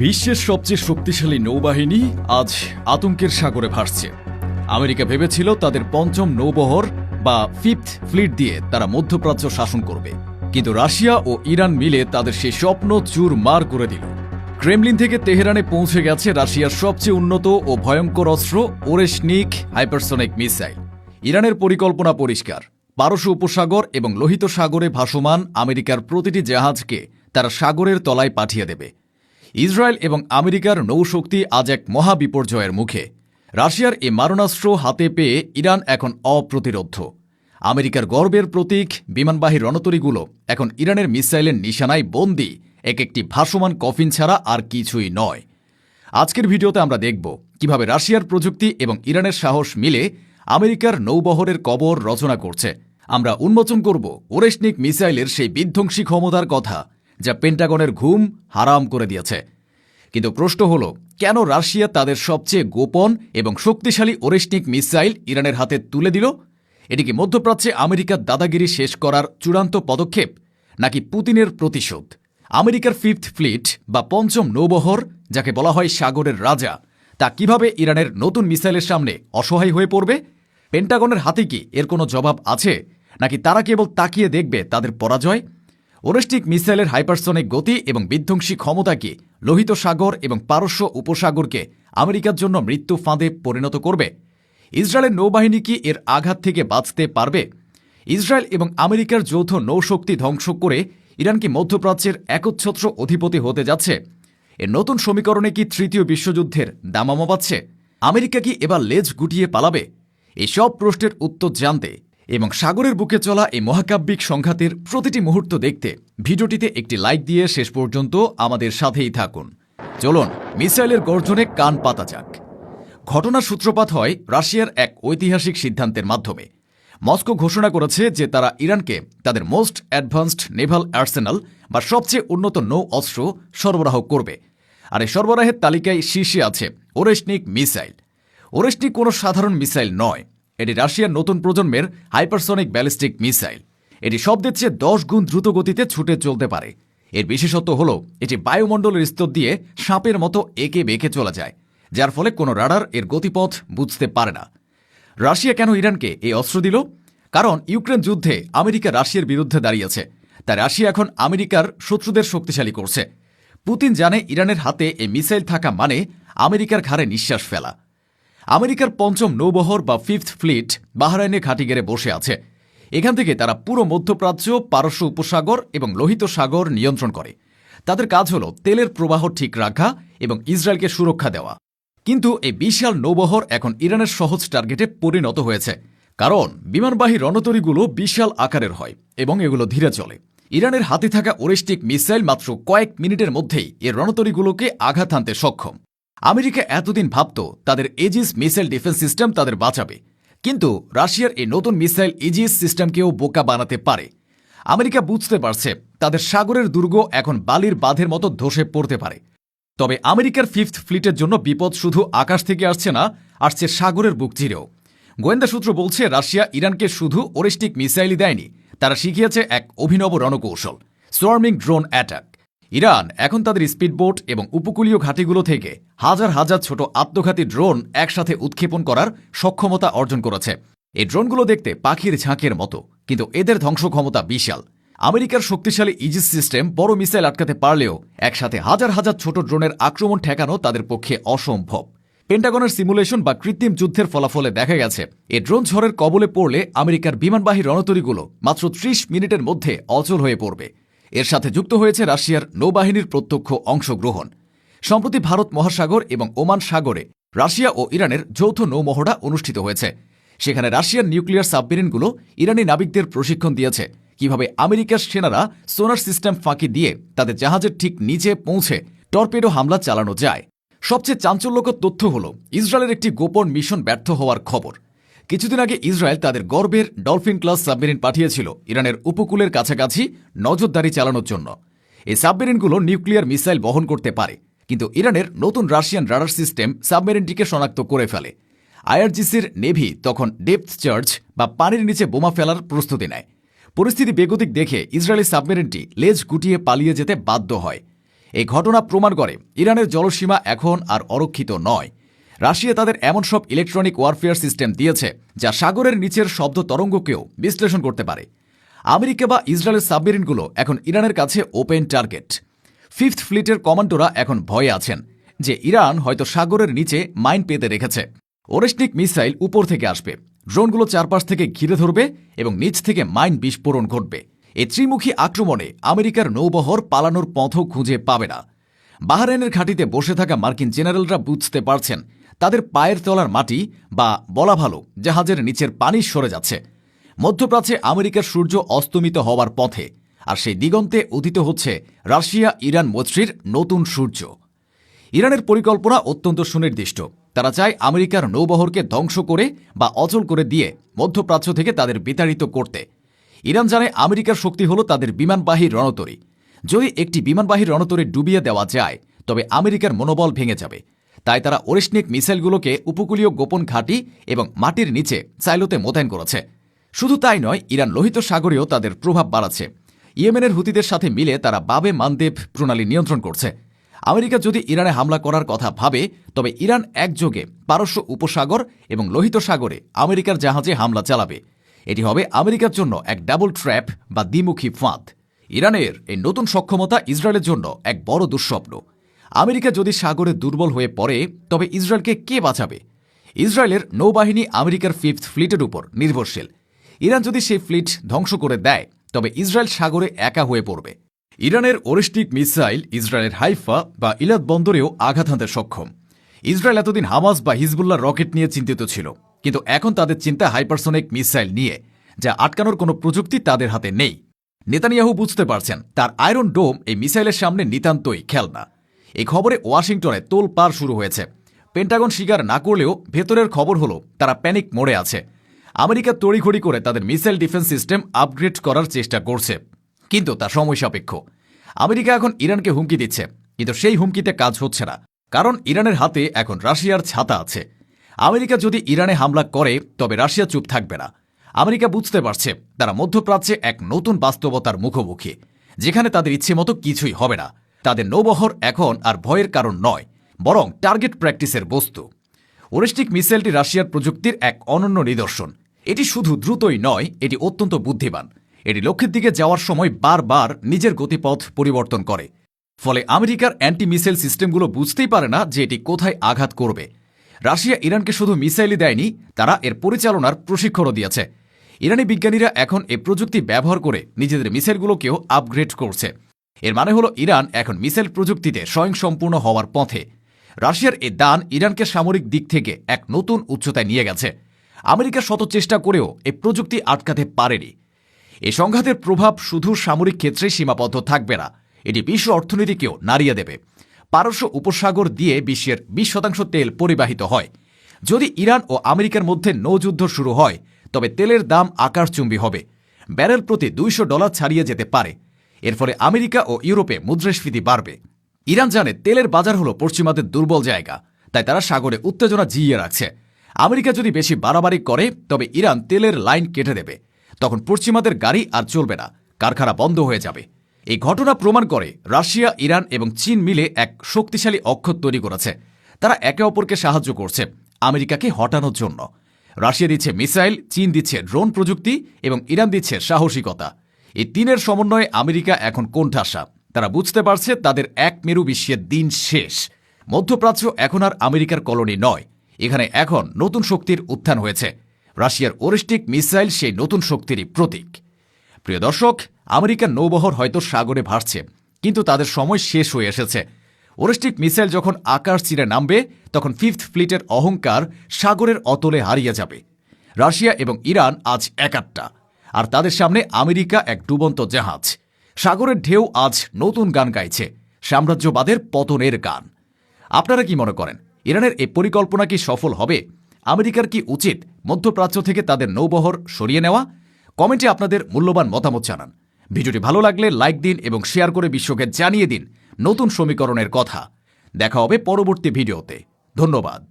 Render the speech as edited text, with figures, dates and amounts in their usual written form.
বিশ্বের সবচেয়ে শক্তিশালী নৌবাহিনী আজ আতঙ্কের সাগরে ভাসছে। আমেরিকা ভেবেছিল তাদের পঞ্চম নৌবহর বা ফিফথ ফ্লিট দিয়ে তারা মধ্যপ্রাচ্য শাসন করবে, কিন্তু রাশিয়া ও ইরান মিলে তাদের সেই স্বপ্ন চুরমার করে দিল। ক্রেমলিন থেকে তেহরানে পৌঁছে গেছে রাশিয়ার সবচেয়ে উন্নত ও ভয়ঙ্কর অস্ত্র ওরেশনিক হাইপারসনিক মিসাইল। ইরানের পরিকল্পনা পরিষ্কার, পারস্য উপসাগর এবং লোহিত সাগরে ভাসমান আমেরিকার প্রতিটি জাহাজকে তারা সাগরের তলায় পাঠিয়ে দেবে। ইসরায়েল এবং আমেরিকার নৌশক্তি আজ এক মহাবিপর্যয়ের মুখে। রাশিয়ার এই মারণাস্ত্র হাতে পেয়ে ইরান এখন অপ্রতিরোধ্য। আমেরিকার গর্বের প্রতীক বিমানবাহী রণতরীগুলো এখন ইরানের মিসাইলের নিশানায় বন্দী, একটি ভাসমান কফিন ছাড়া আর কিছুই নয়। আজকের ভিডিওতে আমরা দেখব কিভাবে রাশিয়ার প্রযুক্তি এবং ইরানের সাহস মিলে আমেরিকার নৌবহরের কবর রচনা করছে। আমরা উন্মোচন করব ওরেশনিক মিসাইলের সেই বিধ্বংসী ক্ষমতার কথা, যা পেন্টাগনের ঘুম হারাম করে দিয়েছে। কিন্তু প্রশ্ন হল, কেন রাশিয়া তাদের সবচেয়ে গোপন এবং শক্তিশালী ওরেশনিক মিসাইল ইরানের হাতে তুলে দিল? এটি কি মধ্যপ্রাচ্যে আমেরিকার দাদাগিরি শেষ করার চূড়ান্ত পদক্ষেপ, নাকি পুতিনের প্রতিশোধ? আমেরিকার ফিফথ ফ্লিট বা পঞ্চম নৌবহর, যাকে বলা হয় সাগরের রাজা, তা কিভাবে ইরানের নতুন মিসাইলের সামনে অসহায় হয়ে পড়বে? পেন্টাগনের হাতে কি এর কোনো জবাব আছে, নাকি তারা কেবল তাকিয়ে দেখবে তাদের পরাজয়? ওরেশনিক মিসাইলের হাইপারসনিক গতি এবং বিধ্বংসী ক্ষমতা কি লোহিত সাগর এবং পারস্য উপসাগরকে আমেরিকার জন্য মৃত্যু ফাঁদে পরিণত করবে? ইসরায়েলের নৌবাহিনী কি এর আঘাত থেকে বাঁচতে পারবে? ইসরায়েল এবং আমেরিকার যৌথ নৌশক্তি ধ্বংস করে ইরান কি মধ্যপ্রাচ্যের একচ্ছত্র অধিপতি হতে যাচ্ছে? এর নতুন সমীকরণে কি তৃতীয় বিশ্বযুদ্ধের দামামা পাচ্ছে? আমেরিকা কি এবার লেজ গুটিয়ে পালাবে? এই সব প্রশ্নের উত্তর জানতে এবং সাগরের বুকে চলা এই মহাকাব্যিক সংঘাতের প্রতিটি মুহূর্ত দেখতে ভিডিওটিতে একটি লাইক দিয়ে শেষ পর্যন্ত আমাদের সাথেই থাকুন। চলুন মিসাইলের গর্জনে কান পাতা যাক। ঘটনার সূত্রপাত হয় রাশিয়ার এক ঐতিহাসিক সিদ্ধান্তের মাধ্যমে। মস্কো ঘোষণা করেছে যে তারা ইরানকে তাদের মোস্ট অ্যাডভান্সড নেভাল আর্সেনাল বা সবচেয়ে উন্নত নৌ অস্ত্র সরবরাহ করবে। আর এই সরবরাহের তালিকায় শীর্ষে আছে ওরেশনিক মিসাইল। ওরেশনিক কোনো সাধারণ মিসাইল নয়, এটি রাশিয়ার নতুন প্রজন্মের হাইপারসনিক ব্যালিস্টিক মিসাইল। এটি শব্দের চেয়ে 10 গুণ দ্রুত গতিতে ছুটে চলতে পারে। এর বিশেষত্ব হল এটি বায়ুমণ্ডলের স্তর দিয়ে সাপের মতো এঁকে বেঁকে চলে যায়, যার ফলে কোনো রাডার এর গতিপথ বুঝতে পারে না। রাশিয়া কেন ইরানকে এই অস্ত্র দিল? কারণ ইউক্রেন যুদ্ধে আমেরিকা রাশিয়ার বিরুদ্ধে দাঁড়িয়েছে, তাই রাশিয়া এখন আমেরিকার শত্রুদের শক্তিশালী করছে। পুতিন জানে ইরানের হাতে এই মিসাইল থাকা মানে আমেরিকার ঘাড়ে নিঃশ্বাস ফেলা। আমেরিকার পঞ্চম নৌবহর বা ফিফথ ফ্লিট বাহরাইনে ঘাঁটি গেড়ে বসে আছে। এখান থেকে তারা পুরো মধ্যপ্রাচ্য, পারস্য উপসাগর এবং লোহিত সাগর নিয়ন্ত্রণ করে। তাদের কাজ হল তেলের প্রবাহ ঠিক রাখা এবং ইসরায়েলকে সুরক্ষা দেওয়া। কিন্তু এই বিশাল নৌবহর এখন ইরানের সহজ টার্গেটে পরিণত হয়েছে, কারণ বিমানবাহী রণতরীগুলো বিশাল আকারের হয় এবং এগুলো ধীরে চলে। ইরানের হাতে থাকা ওরেশনিক মিসাইল মাত্র কয়েক মিনিটের মধ্যেই এর রণতরীগুলোকে আঘাত হানতে সক্ষম। আমেরিকা এতদিন ভাবত তাদের এজিস মিসাইল ডিফেন্স সিস্টেম তাদের বাঁচাবে, কিন্তু রাশিয়ার এই নতুন মিসাইল এজিস সিস্টেমকেও বোকা বানাতে পারে। আমেরিকা বুঝতে পারছে তাদের সাগরের দুর্গ এখন বালির বাঁধের মতো ধসে পড়তে পারে। তবে আমেরিকার ফিফথ ফ্লিটের জন্য বিপদ শুধু আকাশ থেকে আসছে না, আসছে সাগরের বুক চিরেও। গোয়েন্দা সূত্র বলছে রাশিয়া ইরানকে শুধু ওরেশনিক মিসাইলই দেয়নি, তারা শিখিয়েছে এক অভিনব রণকৌশল, সোয়ার্মিং ড্রোন অ্যাটাক। ইরান এখন তাদের স্পিডবোট এবং উপকূলীয় ঘাঁটিগুলো থেকে হাজার হাজার ছোট আত্মঘাতী ড্রোন একসাথে উৎক্ষেপণ করার সক্ষমতা অর্জন করেছে। এই ড্রোনগুলো দেখতে পাখির ঝাঁকের মতো, কিন্তু এদের ধ্বংস ক্ষমতা বিশাল। আমেরিকার শক্তিশালী ইজিস সিস্টেম বড় মিসাইল আটকাতে পারলেও একসাথে হাজার হাজার ছোট ড্রোনের আক্রমণ ঠেকানো তাদের পক্ষে অসম্ভব। পেন্টাগনের সিমুলেশন বা কৃত্রিম যুদ্ধের ফলাফলে দেখা গেছে এই ড্রোন ঝড়ের কবলে পড়লে আমেরিকার বিমানবাহী রণতরীগুলো মাত্র 30 মিনিটের মধ্যে অচল হয়ে পড়বে। এর সাথে যুক্ত হয়েছে রাশিয়ার নৌবাহিনীর প্রত্যক্ষ অংশগ্রহণ। সম্প্রতি ভারত মহাসাগর এবং ওমান সাগরে রাশিয়া ও ইরানের যৌথ নৌমহড়া অনুষ্ঠিত হয়েছে। সেখানে রাশিয়ার নিউক্লিয়ার সাবমেরিনগুলো ইরানি নাবিকদের প্রশিক্ষণ দিয়েছে কিভাবে আমেরিকার সেনারা সোনার সিস্টেম ফাঁকি দিয়ে তাদের জাহাজের ঠিক নিচে পৌঁছে টর্পেডো হামলা চালানো যায়। সবচেয়ে চাঞ্চল্যকর তথ্য হল ইসরায়েলের একটি গোপন মিশন ব্যর্থ হওয়ার খবর। কিছুদিন আগে ইসরায়েল তাদের গর্বের ডলফিন ক্লাস সাবমেরিন পাঠিয়েছিল ইরানের উপকূলের কাছাকাছি নজরদারি চালানোর জন্য। এই সাবমেরিনগুলো নিউক্লিয়ার মিসাইল বহন করতে পারে, কিন্তু ইরানের নতুন রাশিয়ান রাডার সিস্টেম সাবমেরিনটিকে শনাক্ত করে ফেলে। আইআরজিসির নেভি তখন ডেপথ চার্জ বা পানির নিচে বোমা ফেলার প্রস্তুতি নেয়। পরিস্থিতি বেগতিক দেখে ইসরায়েলি সাবমেরিনটি লেজ গুটিয়ে পালিয়ে যেতে বাধ্য হয়। এই ঘটনা প্রমাণ করে ইরানের জলসীমা এখন আর অরক্ষিত নয়। রাশিয়া তাদের এমন সব ইলেকট্রনিক ওয়ারফেয়ার সিস্টেম দিয়েছে যা সাগরের নিচের শব্দ তরঙ্গকেও বিশ্লেষণ করতে পারে। আমেরিকা বা ইসরায়েলের সাবমেরিনগুলো এখন ইরানের কাছে ওপেন টার্গেট। ফিফথ ফ্লিটের কমান্ডোরা এখন ভয়ে আছেন যে ইরান হয়তো সাগরের নিচে মাইন পেতে রেখেছে। ওরেশনিক মিসাইল উপর থেকে আসবে, ড্রোনগুলো চারপাশ থেকে ঘিরে ধরবে এবং নিচ থেকে মাইন বিস্ফোরণ ঘটবে। এই ত্রিমুখী আক্রমণে আমেরিকার নৌবহর পালানোর পথও খুঁজে পাবে না। বাহরাইনের ঘাঁটিতে বসে থাকা মার্কিন জেনারেলরা বুঝতে পারছেন তাদের পায়ের তলার মাটি বা বলা ভালো জাহাজের নিচের পানি সরে যাচ্ছে। মধ্যপ্রাচ্যে আমেরিকার সূর্য অস্তমিত হওয়ার পথে, আর সেই দিগন্তে উদিত হচ্ছে রাশিয়া ইরান মৈত্রীর নতুন সূর্য। ইরানের পরিকল্পনা অত্যন্ত সুনির্দিষ্ট। তারা চায় আমেরিকার নৌবহরকে ধ্বংস করে বা অচল করে দিয়ে মধ্যপ্রাচ্য থেকে তাদের বিতাড়িত করতে। ইরান জানে আমেরিকার শক্তি হল তাদের বিমানবাহী রণতরী। যদি একটি বিমানবাহী রণতরী ডুবিয়ে দেওয়া যায় তবে আমেরিকার মনোবল ভেঙে যাবে। তাই তারা ওরেশনিক মিসাইলগুলোকে উপকূলীয় গোপন ঘাঁটি এবং মাটির নিচে সাইলোতে মোতায়েন করেছে। শুধু তাই নয়, ইরান লোহিত সাগরেও তাদের প্রভাব বাড়াচ্ছে। ইয়েমেনের হুতিদের সাথে মিলে তারা বাবে মানদেব প্রণালী নিয়ন্ত্রণ করছে। আমেরিকা যদি ইরানে হামলা করার কথা ভাবে তবে ইরান একযোগে পারস্য উপসাগর এবং লোহিত সাগরে আমেরিকার জাহাজে হামলা চালাবে। এটি হবে আমেরিকার জন্য এক ডাবল ট্র্যাপ বা দ্বিমুখী ফাঁদ। ইরানের এই নতুন সক্ষমতা ইসরায়েলের জন্য এক বড় দুঃস্বপ্ন। আমেরিকা যদি সাগরে দুর্বল হয়ে পড়ে তবে ইসরায়েলকে কে বাঁচাবে? ইসরায়েলের নৌবাহিনী আমেরিকার ফিফথ ফ্লিটের উপর নির্ভরশীল। ইরান যদি সেই ফ্লিট ধ্বংস করে দেয় তবে ইসরায়েল সাগরে একা হয়ে পড়বে। ইরানের ওরেশনিক মিসাইল ইসরায়েলের হাইফা বা ইলাদ বন্দরেও আঘাত হানতে সক্ষম। ইসরায়েল এতদিন হামাস বা হিজবুল্লাহ রকেট নিয়ে চিন্তিত ছিল, কিন্তু এখন তাদের চিন্তা হাইপারসোনিক মিসাইল নিয়ে, যা আটকানোর কোনো প্রযুক্তি তাদের হাতে নেই। নেতানিয়াহু বুঝতে পারছেন তার আয়রন ডোম এই মিসাইলের সামনে নিতান্তই খেলনা। এই খবরে ওয়াশিংটনে তোলপাড় শুরু হয়েছে। পেন্টাগন স্বীকার না করলেও ভেতরের খবর হলো তারা প্যানিক মোড়ে আছে। আমেরিকা তড়িঘড়ি করে তাদের মিসাইল ডিফেন্স সিস্টেম আপগ্রেড করার চেষ্টা করছে, কিন্তু তা সময় সাপেক্ষ। আমেরিকা এখন ইরানকে হুমকি দিচ্ছে, কিন্তু সেই হুমকিতে কাজ হচ্ছে না, কারণ ইরানের হাতে এখন রাশিয়ার ছাতা আছে। আমেরিকা যদি ইরানে হামলা করে তবে রাশিয়া চুপ থাকবে না। আমেরিকা বুঝতে পারছে তারা মধ্যপ্রাচ্যে এক নতুন বাস্তবতার মুখোমুখি, যেখানে তাদের ইচ্ছে মতো কিছুই হবে না। তাদের নৌবহর এখন আর ভয়ের কারণ নয়, বরং টার্গেট প্র্যাকটিসের বস্তু। ওরেশনিক মিসাইলটি রাশিয়ার প্রযুক্তির এক অনন্য নিদর্শন। এটি শুধু দ্রুতই নয়, এটি অত্যন্ত বুদ্ধিমান। এটি লক্ষ্যের দিকে যাওয়ার সময় বারবার নিজের গতিপথ পরিবর্তন করে। ফলে আমেরিকার অ্যান্টি মিসাইল সিস্টেমগুলো বুঝতেই পারে না যে এটি কোথায় আঘাত করবে। রাশিয়া ইরানকে শুধু মিসাইলই দেয়নি, তারা এর পরিচালনার প্রশিক্ষণও দিয়েছে। ইরানি বিজ্ঞানীরা এখন এই প্রযুক্তি ব্যবহার করে নিজেদের মিসাইলগুলোকেও আপগ্রেড করছে। এর মানে হলো ইরান এখন মিসাইল প্রযুক্তিতে স্বয়ংসম্পূর্ণ হওয়ার পথে। রাশিয়ার এ দান ইরানকে সামরিক দিক থেকে এক নতুন উচ্চতায় নিয়ে গেছে। আমেরিকা শত চেষ্টা করেও এই প্রযুক্তি আটকাতে পারেনি। এই সংঘাতের প্রভাব শুধু সামরিক ক্ষেত্রে সীমাবদ্ধ থাকবে না, এটি বিশ্ব অর্থনীতিকেও নাড়িয়ে দেবে। পারস্য উপসাগর দিয়ে বিশ্বের 20% তেল পরিবাহিত হয়। যদি ইরান ও আমেরিকার মধ্যে নৌযুদ্ধ শুরু হয় তবে তেলের দাম আকাশচুম্বী হবে। ব্যারেল প্রতি $200 ছাড়িয়ে যেতে পারে। এর ফলে আমেরিকা ও ইউরোপে মুদ্রাস্ফীতি বাড়বে। ইরান জানে তেলের বাজার হল পশ্চিমাদের দুর্বল জায়গা, তাই তারা সাগরে উত্তেজনা জিইয়ে রাখছে। আমেরিকা যদি বেশি বাড়াবাড়ি করে তবে ইরান তেলের লাইন কেটে দেবে। তখন পশ্চিমাদের গাড়ি আর চলবে না, কারখানা বন্ধ হয়ে যাবে। এই ঘটনা প্রমাণ করে রাশিয়া, ইরান এবং চীন মিলে এক শক্তিশালী অক্ষর তৈরি করেছে। তারা একে অপরকে সাহায্য করছে আমেরিকাকে হটানোর জন্য। রাশিয়া দিচ্ছে মিসাইল, চীন দিচ্ছে ড্রোন প্রযুক্তি এবং ইরান দিচ্ছে সাহসিকতা। এই তিনের সমন্বয়ে আমেরিকা এখন কোণঠাসা। তারা বুঝতে পারছে তাদের এক মেরু বিশ্বের দিন শেষ। মধ্যপ্রাচ্য এখন আর আমেরিকার কলোনি নয়, এখানে এখন নতুন শক্তির উত্থান হয়েছে। রাশিয়ার ওরেশনিক মিসাইল সেই নতুন শক্তিরই প্রতীক। প্রিয় দর্শক, আমেরিকার নৌবহর হয়তো সাগরে ভাসছে, কিন্তু তাদের সময় শেষ হয়ে এসেছে। ওরেশনিক মিসাইল যখন আকাশ চিরে নামবে তখন ফিফথ ফ্লিটের অহংকার সাগরের অতলে হারিয়ে যাবে। রাশিয়া এবং ইরান আজ একাট্টা, আর তাদের সামনে আমেরিকা এক ডুবন্ত জাহাজ। সাগরের ঢেউ আজ নতুন গান গাইছে, সাম্রাজ্যবাদের পতনের গান। আপনারা কি মনে করেন, ইরানের এই পরিকল্পনা কি সফল হবে? আমেরিকার কি উচিত মধ্যপ্রাচ্য থেকে তাদের নৌবহর সরিয়ে নেওয়া? কমেন্টে আপনাদের মূল্যবান মতামত জানান। ভিডিওটি ভালো লাগলে লাইক দিন এবং শেয়ার করে বিশ্বকে জানিয়ে দিন নতুন সমীকরণের কথা। দেখা হবে পরবর্তী ভিডিওতে। ধন্যবাদ।